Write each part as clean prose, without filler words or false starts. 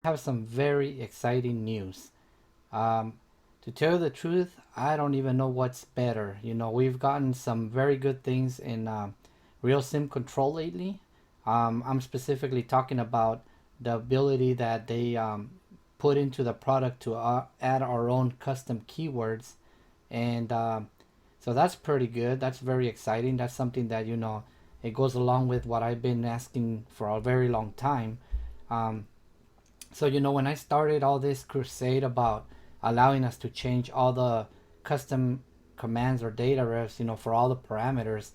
have some very exciting news. Um, to tell you the truth, I don't even know what's better. We've gotten some very good things in real SIM control lately. I'm specifically talking about the ability that they put into the product to add our own custom keywords. And so that's pretty good. That's very exciting. That's something that, it goes along with what I've been asking for a very long time. Um, so, when I started all this crusade about allowing us to change all the custom commands or data refs, for all the parameters,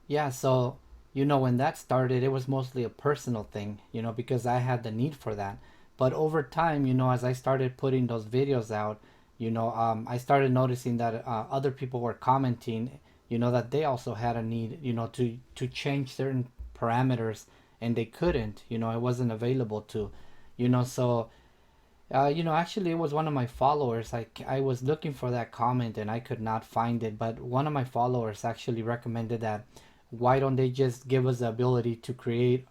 yeah, so, when that started, it was mostly a personal thing, because I had the need for that. But over time, as I started putting those videos out, I started noticing that other people were commenting, that they also had a need, to change certain parameters and they couldn't, it wasn't available to, so actually, it was one of my followers. I was looking for that comment and I could not find it. But one of my followers actually recommended that why don't they just give us the ability to create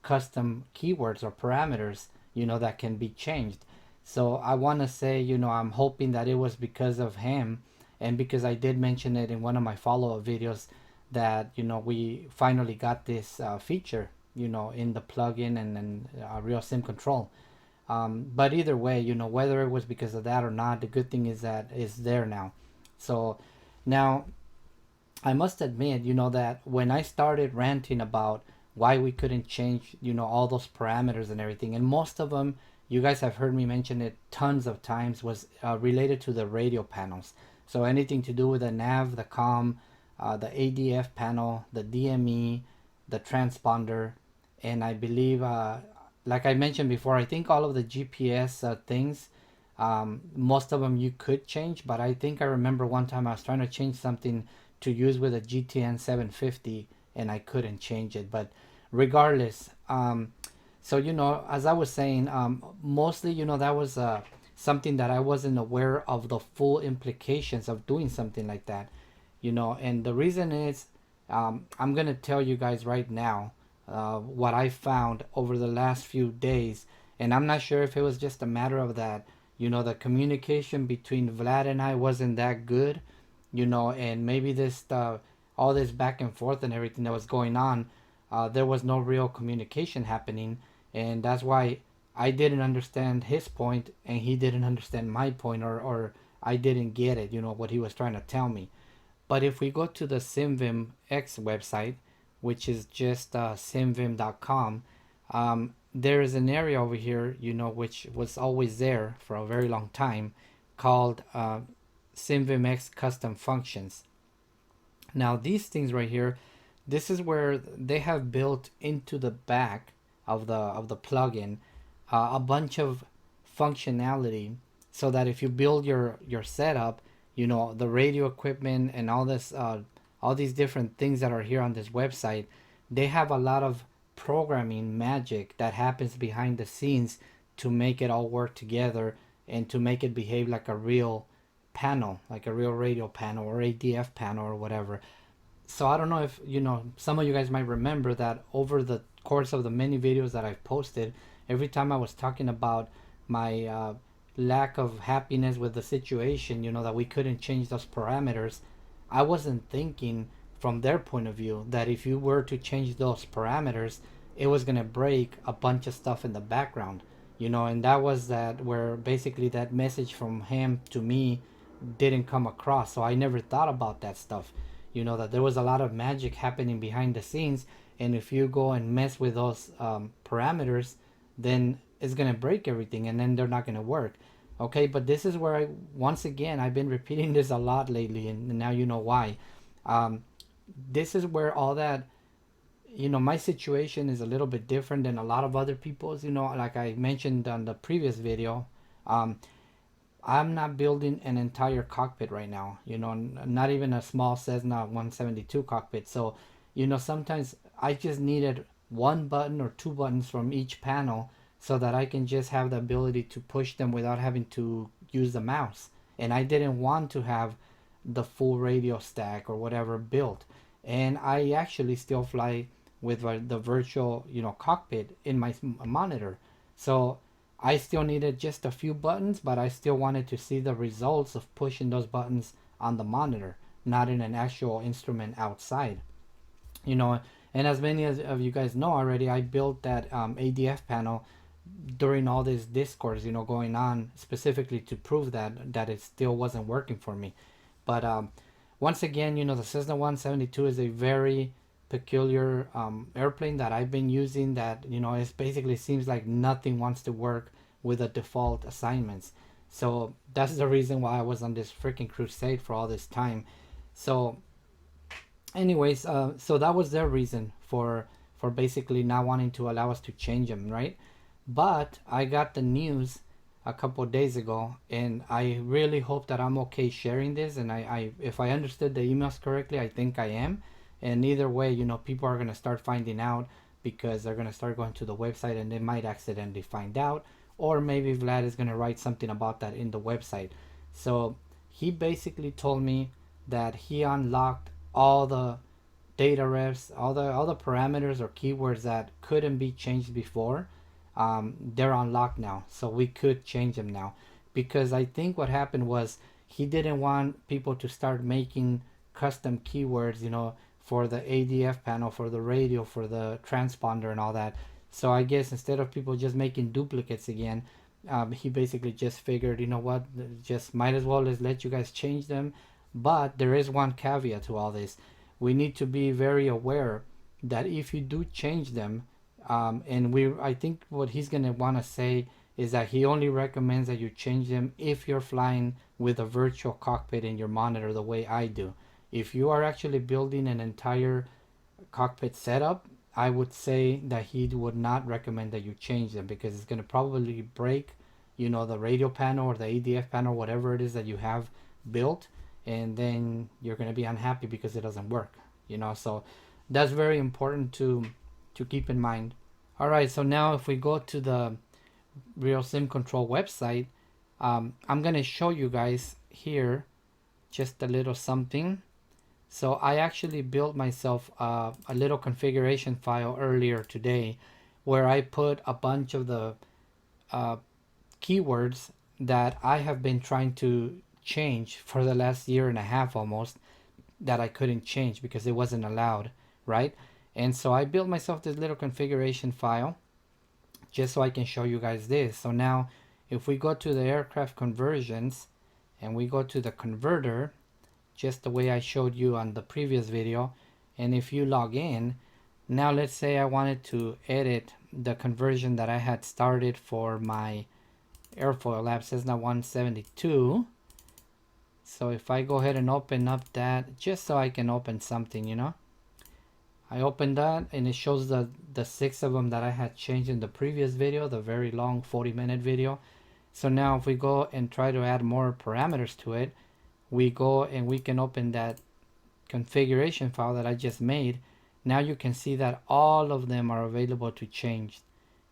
custom keywords or parameters, that can be changed. So I want to say, I'm hoping that it was because of him and because I did mention it in one of my follow up videos that, we finally got this feature, in the plugin and Real SIM Control. But either way, whether it was because of that or not, the good thing is that it's there now. So now I must admit, that when I started ranting about why we couldn't change, all those parameters and everything, and most of them, you guys have heard me mention it tons of times, was related to the radio panels. So anything to do with the nav, the com, the ADF panel, the DME, the transponder, and I believe, like I mentioned before, I think all of the GPS things, most of them you could change, but I think I remember one time I was trying to change something to use with a GTN 750 and I couldn't change it. But regardless, so as I was saying, mostly that was something that I wasn't aware of the full implications of doing something like that. And the reason is, I'm gonna tell you guys right now what I found over the last few days, and I'm not sure if it was just a matter of that, the communication between Vlad and I wasn't that good, and maybe this all this back and forth and everything that was going on, there was no real communication happening, and that's why I didn't understand his point and he didn't understand my point, or I didn't get it, what he was trying to tell me. But if we go to the Simvim X website, which is just simvim.com, there is an area over here, which was always there for a very long time, called Simvim X Custom Functions. Now these things right here, this is where they have built into the back of the plugin a bunch of functionality, so that if you build your setup, the radio equipment and all these different things that are here on this website, they have a lot of programming magic that happens behind the scenes to make it all work together and to make it behave like a real panel, like a real radio panel or ADF panel or whatever. So I don't know if some of you guys might remember that over the course of the many videos that I've posted, every time I was talking about my lack of happiness with the situation, that we couldn't change those parameters, I wasn't thinking from their point of view that if you were to change those parameters, it was going to break a bunch of stuff in the background, and that was that where basically that message from him to me didn't come across. So I never thought about that stuff, that there was a lot of magic happening behind the scenes, and if you go and mess with those parameters, then it's going to break everything and then they're not going to work. Okay, but this is where once again, I've been repeating this a lot lately, and now you know why. um, this is where all that, my situation is a little bit different than a lot of other people's, like I mentioned on the previous video. um, I'm not building an entire cockpit right now, not even a small Cessna 172 cockpit. So, sometimes I just needed one button or two buttons from each panel so that I can just have the ability to push them without having to use the mouse. And I didn't want to have the full radio stack or whatever built. And I actually still fly with the virtual, cockpit in my monitor. So I still needed just a few buttons, but I still wanted to see the results of pushing those buttons on the monitor, not in an actual instrument outside. You know, and as many as of you guys know already, I built that ADF panel during all this discourse, going on, specifically to prove that it still wasn't working for me. But once again, the Cessna 172 is a very peculiar airplane that I've been using. That it basically seems like nothing wants to work with the default assignments. So that's the reason why I was on this freaking crusade for all this time. So anyways, so that was their reason for basically not wanting to allow us to change them, right? But I got the news a couple of days ago, and I really hope that I'm okay sharing this. And if I understood the emails correctly, I think I am. And either way, people are gonna start finding out because they're gonna start going to the website, and they might accidentally find out, or maybe Vlad is gonna write something about that in the website. So he basically told me that he unlocked all the data refs, all the parameters or keywords that couldn't be changed before. They're unlocked now, so we could change them now. Because I think what happened was he didn't want people to start making custom keywords, for the ADF panel, for the radio, for the transponder, and all that. So I guess instead of people just making duplicates again, he basically just figured, what, just might as well let you guys change them. But there is one caveat to all this. We need to be very aware that if you do change them, I think what he's gonna want to say is that he only recommends that you change them if you're flying with a virtual cockpit in your monitor, the way I do. If you are actually building an entire cockpit setup, I would say that he would not recommend that you change them, because it's gonna probably break, the radio panel or the ADF panel, whatever it is that you have built, and then you're going to be unhappy because it doesn't work. So that's very important to keep in mind. All right, so now if we go to the Real Sim Control website, I'm going to show you guys here just a little something. So I actually built myself a little configuration file earlier today, where I put a bunch of the keywords that I have been trying to change for the last year and a half almost, that I couldn't change because it wasn't allowed, right? And so I built myself this little configuration file just so I can show you guys this. So now if we go to the aircraft conversions and we go to the converter, just the way I showed you on the previous video, and if you log in, now let's say I wanted to edit the conversion that I had started for my airfoil lab Cessna 172. So if I go ahead and open up that, just so I can open something, I opened that and it shows the 6 of them that I had changed in the previous video, the very long 40-minute video. So now if we go and try to add more parameters to it, we go and we can open that configuration file that I just made. Now you can see that all of them are available to change,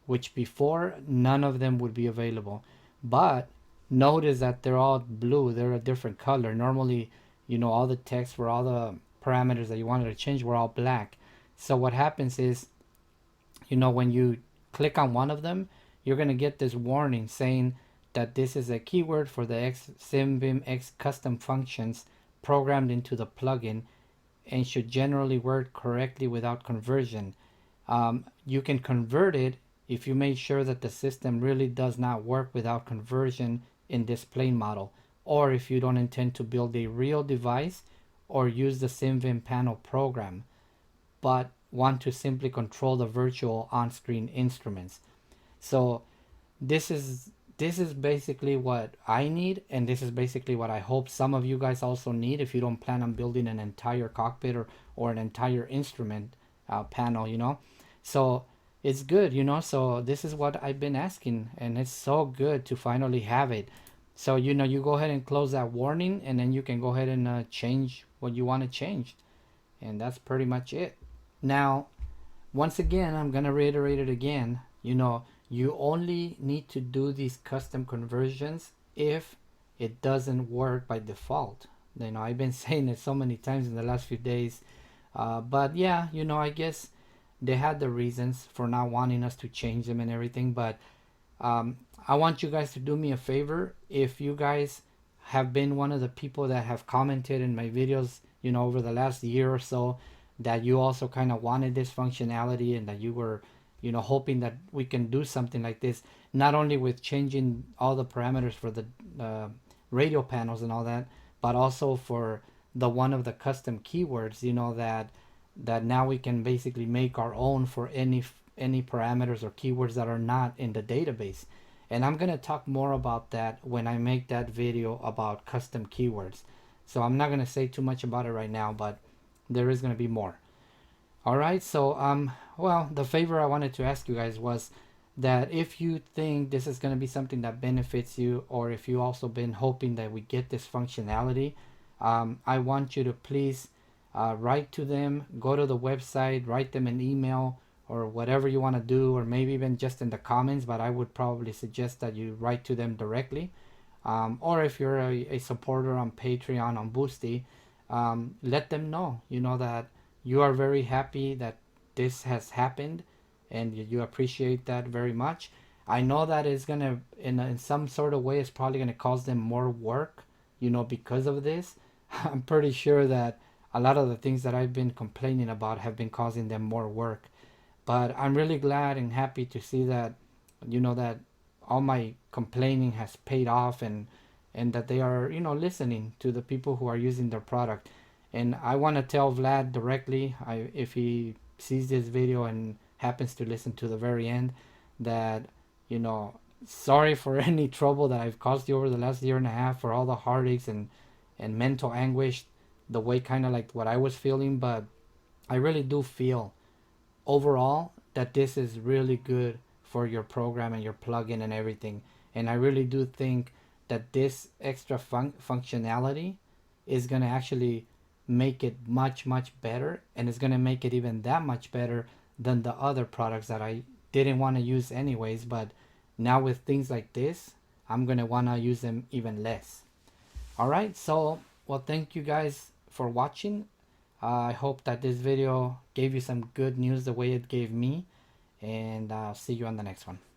which before none of them would be available. But notice that they're all blue, they're a different color. Normally, all the text for all the parameters that you wanted to change were all black. So what happens is, when you click on one of them, you're going to get this warning saying that this is a keyword for the Simvim X custom functions programmed into the plugin and should generally work correctly without conversion. You can convert it if you make sure that the system really does not work without conversion in this plane model, or if you don't intend to build a real device or use the Simvim panel program, but want to simply control the virtual on-screen instruments. So this is basically what I need, and this is basically what I hope some of you guys also need if you don't plan on building an entire cockpit or an entire instrument panel, So it's good, so this is what I've been asking, and it's so good to finally have it. So you go ahead and close that warning, and then you can go ahead and change what you want to change, and that's pretty much it. Now once again, I'm gonna reiterate it again, you only need to do these custom conversions if it doesn't work by default. I've been saying it so many times in the last few days, but yeah, I guess they had the reasons for not wanting us to change them and everything. But um, I want you guys to do me a favor. If you guys have been one of the people that have commented in my videos, over the last year or so, that you also kind of wanted this functionality and that you were, hoping that we can do something like this, not only with changing all the parameters for the uh, radio panels and all that, but also for the one of the custom keywords, that now we can basically make our own for any parameters or keywords that are not in the database. And I'm going to talk more about that when I make that video about custom keywords. So I'm not going to say too much about it right now, but there is going to be more. All right, so well, the favor I wanted to ask you guys was that if you think this is going to be something that benefits you, or if you also been hoping that we get this functionality, I want you to please write to them, go to the website, write them an email, or whatever you want to do, or maybe even just in the comments. But I would probably suggest that you write to them directly, or if you're a supporter on Patreon on Boosty, let them know, that you are very happy that this has happened, and you appreciate that very much. I know that it's gonna, in some sort of way, it's probably gonna cause them more work, because of this. I'm pretty sure that a lot of the things that I've been complaining about have been causing them more work. But I'm really glad and happy to see that, that all my complaining has paid off, and that they are, listening to the people who are using their product. And I want to tell Vlad directly, if he sees this video and happens to listen to the very end, that, sorry for any trouble that I've caused you over the last year and a half, for all the heartaches and mental anguish, the way kind of like what I was feeling. But I really do feel overall that this is really good for your program and your plugin and everything. And I really do think that this extra functionality is going to actually make it much, much better, and it's going to make it even that much better than the other products that I didn't want to use anyways. But now with things like this, I'm going to want to use them even less. All right, so well, thank you guys for watching. I hope that this video gave you some good news the way it gave me, and I'll see you on the next one.